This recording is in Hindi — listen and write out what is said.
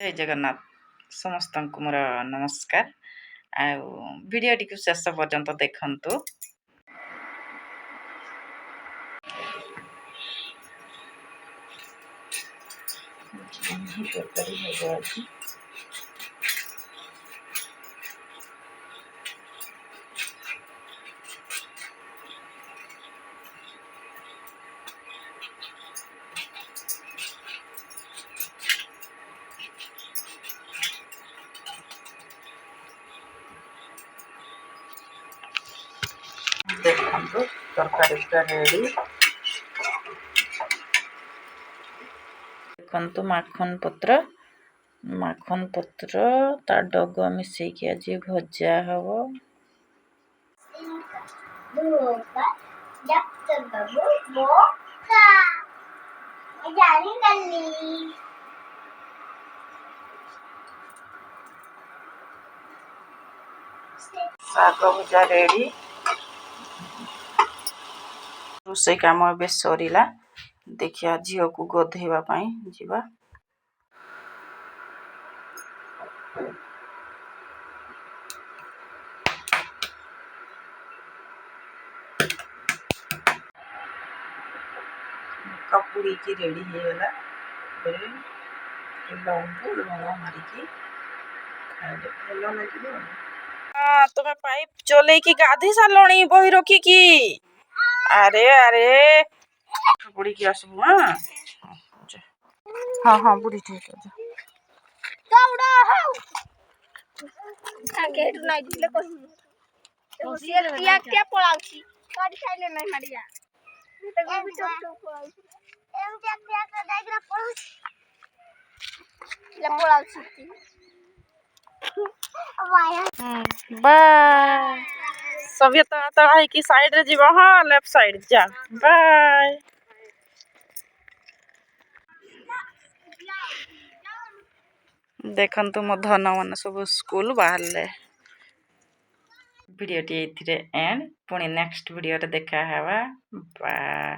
जय जगन्नाथ समस्त को मोर नमस्कार। वीडियो टी शेष पर्यंत देखंतु। देखंतु तरकारी रेडी। देखंतु माखन पत्र ता डग मिसेकी आज भजा हबो। शाग भजा रेडी। रोसई काम ए सरीला। देखिया झील को गोधेवा जीवा। कपूड़ी की रेडी हो गला। तुम्हें पाइप चले की गाधी सारी बही रखी की। अरे अरे बुढ़ी की आसबू। हाँ हाँ बुढ़ी ठीक है। बाय सभी तड़ा की साइड रे जीवा। हाँ लेफ्ट साइड जा। बाय देखंतु मो धन मान सब स्कूल बाहर ले। वीडियो टी एंड पुणी नेक्स्ट वीडियो रे देखा हवा। बाय।